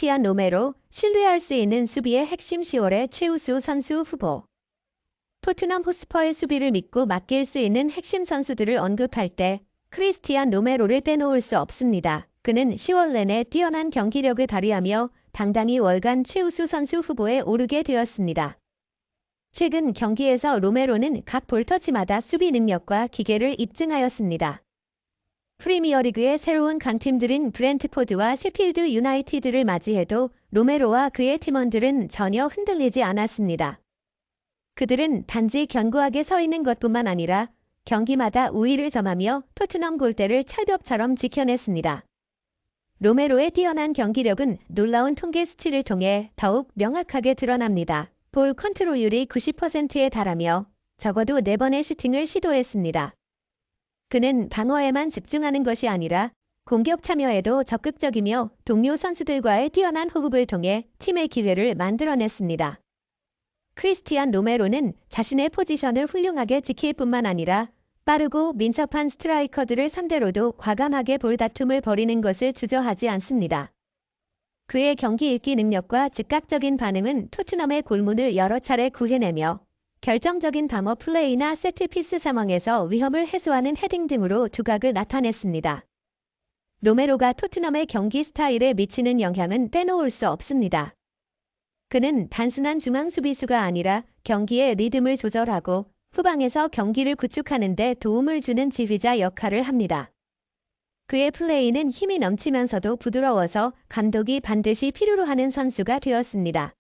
크리스티안 로메로, 신뢰할 수 있는 수비의 핵심 10월의 최우수 선수 후보. 토트넘 호스퍼의 수비를 믿고 맡길 수 있는 핵심 선수들을 언급할 때 크리스티안 로메로를 빼놓을 수 없습니다. 그는 10월 내내 뛰어난 경기력을 발휘하며 당당히 월간 최우수 선수 후보에 오르게 되었습니다. 최근 경기에서 로메로는 각 볼터치마다 수비 능력과 기계를 입증하였습니다. 프리미어리그의 새로운 강팀들인 브렌트포드와 셰필드 유나이티드를 맞이해도 로메로와 그의 팀원들은 전혀 흔들리지 않았습니다. 그들은 단지 견고하게 서 있는 것뿐만 아니라 경기마다 우위를 점하며 토트넘 골대를 철벽처럼 지켜냈습니다. 로메로의 뛰어난 경기력은 놀라운 통계 수치를 통해 더욱 명확하게 드러납니다. 볼 컨트롤률이 90%에 달하며 적어도 4번의 슈팅을 시도했습니다. 그는 방어에만 집중하는 것이 아니라 공격 참여에도 적극적이며 동료 선수들과의 뛰어난 호흡을 통해 팀의 기회를 만들어냈습니다. 크리스티안 로메로는 자신의 포지션을 훌륭하게 지킬 뿐만 아니라 빠르고 민첩한 스트라이커들을 상대로도 과감하게 볼다툼을 벌이는 것을 주저하지 않습니다. 그의 경기 읽기 능력과 즉각적인 반응은 토트넘의 골문을 여러 차례 구해내며 결정적인 방어 플레이나 세트피스 상황에서 위험을 해소하는 헤딩 등으로 두각을 나타냈습니다. 로메로가 토트넘의 경기 스타일에 미치는 영향은 빼놓을 수 없습니다. 그는 단순한 중앙 수비수가 아니라 경기의 리듬을 조절하고 후방에서 경기를 구축하는 데 도움을 주는 지휘자 역할을 합니다. 그의 플레이는 힘이 넘치면서도 부드러워서 감독이 반드시 필요로 하는 선수가 되었습니다.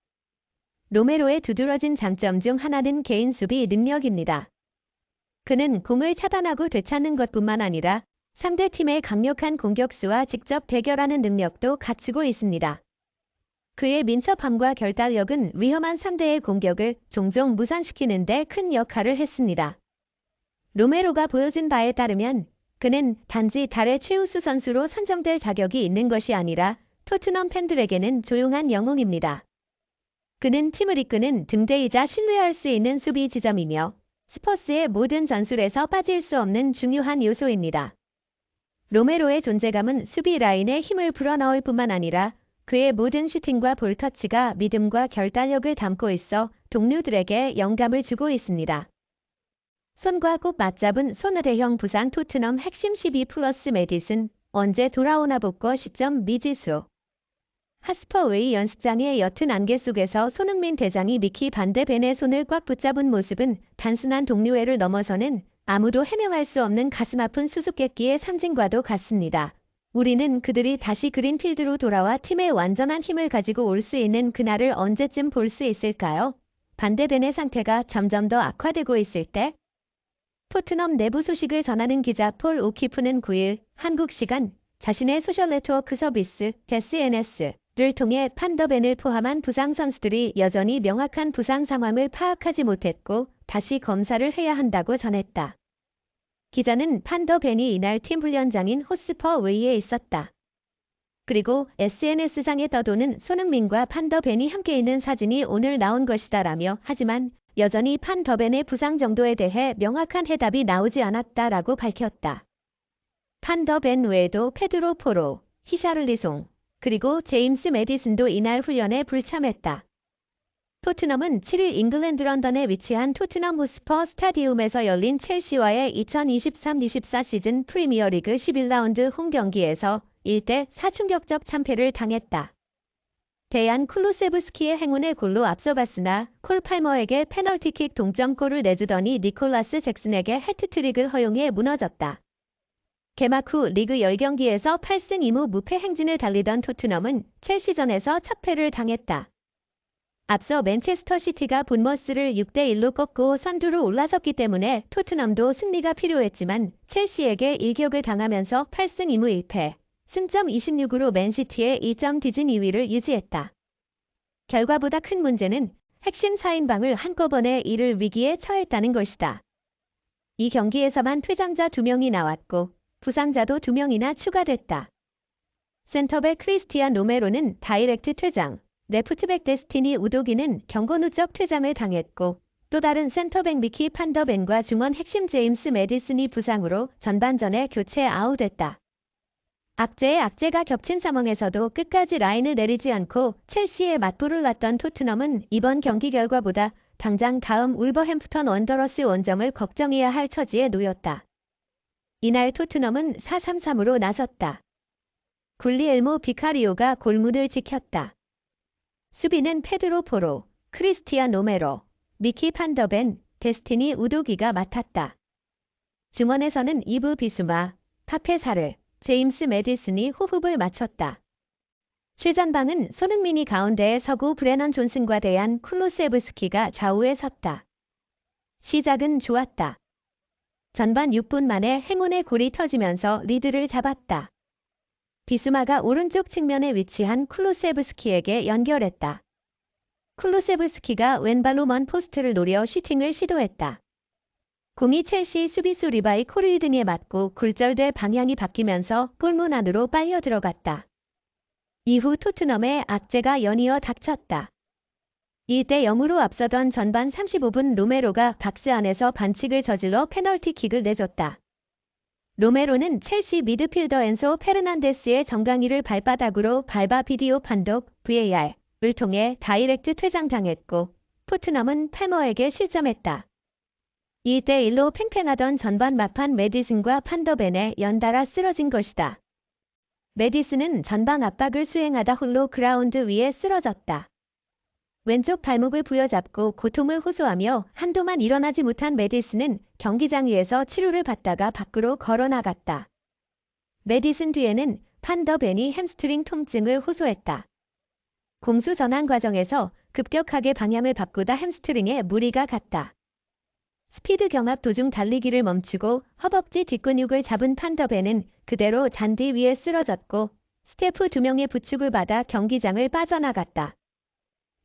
로메로의 두드러진 장점 중 하나는 개인 수비 능력입니다. 그는 공을 차단하고 되찾는 것뿐만 아니라 상대팀의 강력한 공격수와 직접 대결하는 능력도 갖추고 있습니다. 그의 민첩함과 결단력은 위험한 상대의 공격을 종종 무산시키는 데 큰 역할을 했습니다. 로메로가 보여준 바에 따르면 그는 단지 달의 최우수 선수로 선정될 자격이 있는 것이 아니라 토트넘 팬들에게는 조용한 영웅입니다. 그는 팀을 이끄는 등대이자 신뢰할 수 있는 수비 지점이며 스퍼스의 모든 전술에서 빠질 수 없는 중요한 요소입니다. 로메로의 존재감은 수비 라인에 힘을 불어넣을 뿐만 아니라 그의 모든 슈팅과 볼터치가 믿음과 결단력을 담고 있어 동료들에게 영감을 주고 있습니다. 손과 꼭 맞잡은 손의대형 부상 토트넘 핵심 12+ 메디슨, 언제 돌아오나 복고 시점 미지수. 하스퍼웨이 연습장의 옅은 안개 속에서 손흥민 대장이 미키 반데벤의 손을 꽉 붙잡은 모습은 단순한 동료애를 넘어서는 아무도 해명할 수 없는 가슴 아픈 수수께끼의 상징과도 같습니다. 우리는 그들이 다시 그린필드로 돌아와 팀의 완전한 힘을 가지고 올 수 있는 그날을 언제쯤 볼 수 있을까요? 반데벤의 상태가 점점 더 악화되고 있을 때? 토트넘 내부 소식을 전하는 기자 폴 오키프는 9일 한국 시간 자신의 소셜네트워크 서비스 SNS를 통해 판더벤을 포함한 부상 선수들이 여전히 명확한 부상 상황을 파악하지 못했고 다시 검사를 해야 한다고 전했다. 기자는 판더벤이 이날 팀 훈련장인 호스퍼웨이에 있었다. 그리고 SNS상에 떠도는 손흥민과 판더벤이 함께 있는 사진이 오늘 나온 것이다라며 하지만 여전히 판더벤의 부상 정도에 대해 명확한 해답이 나오지 않았다라고 밝혔다. 판더벤 외에도 페드로 포로, 히샤를리송, 그리고 제임스 메디슨도 이날 훈련에 불참했다. 토트넘은 7일 잉글랜드 런던에 위치한 토트넘 호스퍼 스타디움에서 열린 첼시와의 2023-24 시즌 프리미어리그 11라운드 홈 경기에서 1대4 충격적 참패를 당했다. 대안 쿨루세브스키의 행운의 골로 앞서갔으나 콜 팔머에게 페널티킥 동점골을 내주더니 니콜라스 잭슨에게 해트트릭을 허용해 무너졌다. 개막 후 리그 10경기에서 8승 2무 무패 행진을 달리던 토트넘은 첼시전에서 첫 패를 당했다. 앞서 맨체스터 시티가 본머스를 6대1로 꺾고 선두로 올라섰기 때문에 토트넘도 승리가 필요했지만 첼시에게 일격을 당하면서 8승 2무 1패, 승점 26으로 맨시티의 2점 뒤진 2위를 유지했다. 결과보다 큰 문제는 핵심 4인방을 한꺼번에 이를 위기에 처했다는 것이다. 이 경기에서만 퇴장자 2명이 나왔고 부상자도 2명이나 추가됐다. 센터백 크리스티안 로메로는 다이렉트 퇴장, 레프트백 데스티니 우도기는 경고 누적 퇴장을 당했고 또 다른 센터백 미키 판더벤과 중원 핵심 제임스 메디슨이 부상으로 전반전에 교체 아웃됐다. 악재에 악재가 겹친 상황에서도 끝까지 라인을 내리지 않고 첼시에 맞불을 놨던 토트넘은 이번 경기 결과보다 당장 다음 울버햄프턴 원더러스 원정을 걱정해야 할 처지에 놓였다. 이날 토트넘은 4-3-3으로 나섰다. 굴리엘모 비카리오가 골문을 지켰다. 수비는 페드로 포로, 크리스티안 로메로, 미키 판더벤, 데스티니 우도기가 맡았다. 중원에서는 이브 비수마, 파페사르, 제임스 매디슨이 호흡을 맞췄다. 최전방은 손흥민이 가운데에 서고 브레넌 존슨과 대한 쿨루세브스키가 좌우에 섰다. 시작은 좋았다. 전반 6분 만에 행운의 골이 터지면서 리드를 잡았다. 비수마가 오른쪽 측면에 위치한 쿨루세브스키에게 연결했다. 쿨루세브스키가 왼발로 먼 포스트를 노려 슈팅을 시도했다. 공이 첼시 수비수 리바이 코르이 등에 맞고 굴절돼 방향이 바뀌면서 골문 안으로 빨려 들어갔다. 이후 토트넘의 악재가 연이어 닥쳤다. 1-0으로 앞서던 전반 35분 로메로가 박스 안에서 반칙을 저질러 페널티킥을 내줬다. 로메로는 첼시 미드필더 엔소 페르난데스의 정강이를 발바닥으로 밟아 비디오 판독 VAR을 통해 다이렉트 퇴장당했고 토트넘은 패머에게 실점했다. 2-1로 팽팽하던 전반 막판 매디슨과 판더벤에 연달아 쓰러진 것이다. 매디슨은 전방 압박을 수행하다 홀로 그라운드 위에 쓰러졌다. 왼쪽 발목을 부여잡고 고통을 호소하며 한동안 일어나지 못한 매디슨은 경기장 위에서 치료를 받다가 밖으로 걸어나갔다. 매디슨 뒤에는 판더벤이 햄스트링 통증을 호소했다. 공수 전환 과정에서 급격하게 방향을 바꾸다 햄스트링에 무리가 갔다. 스피드 경합 도중 달리기를 멈추고 허벅지 뒷근육을 잡은 판더벤은 그대로 잔디 위에 쓰러졌고 스태프 2명의 부축을 받아 경기장을 빠져나갔다.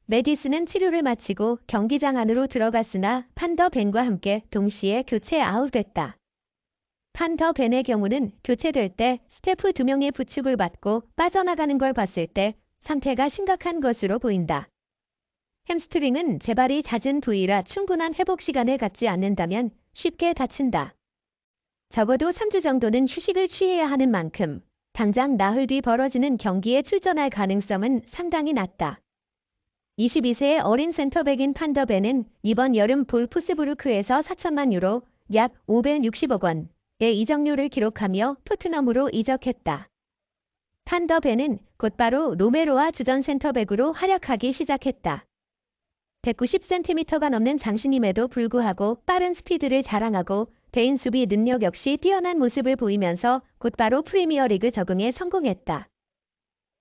매디슨은 치료를 마치고 경기장 안으로 들어갔으나 판더벤과 함께 동시에 교체 아웃됐다. 판더벤의 경우는 교체될 때 스태프 2명의 부축을 받고 빠져나가는 걸 봤을 때 상태가 심각한 것으로 보인다. 햄스트링은 재발이 잦은 부위라 충분한 회복 시간을 갖지 않는다면 쉽게 다친다. 적어도 3주 정도는 휴식을 취해야 하는 만큼 당장 나흘 뒤 벌어지는 경기에 출전할 가능성은 상당히 낮다. 22세의 어린 센터백인 판더벤은 이번 여름 볼프스부르크에서 4천만 유로, 약 560억 원의 이적료를 기록하며 토트넘으로 이적했다. 판더벤은 곧바로 로메로와 주전 센터백으로 활약하기 시작했다. 190cm가 넘는 장신임에도 불구하고 빠른 스피드를 자랑하고 개인 수비 능력 역시 뛰어난 모습을 보이면서 곧바로 프리미어리그 적응에 성공했다.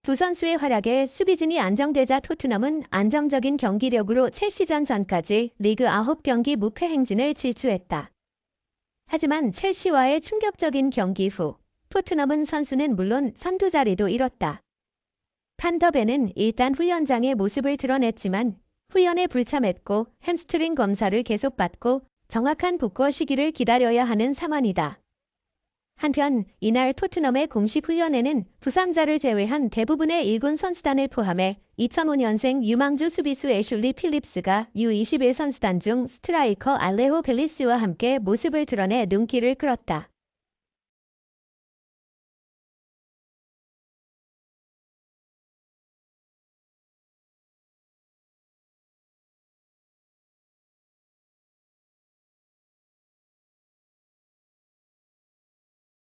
두 선수의 활약에 수비진이 안정되자 토트넘은 안정적인 경기력으로 첼시전 전까지 리그 9경기 무패 행진을 질주했다. 하지만 첼시와의 충격적인 경기 후 토트넘은 선수는 물론 선두 자리도 잃었다. 판더벤은 일단 훈련장의 모습을 드러냈지만 훈련에 불참했고 햄스트링 검사를 계속 받고 정확한 복구 시기를 기다려야 하는 상황이다. 한편 이날 토트넘의 공식 훈련에는 부상자를 제외한 대부분의 1군 선수단을 포함해 2005년생 유망주 수비수 애슐리 필립스가 U21 선수단 중 스트라이커 알레호 벨리스와 함께 모습을 드러내 눈길을 끌었다.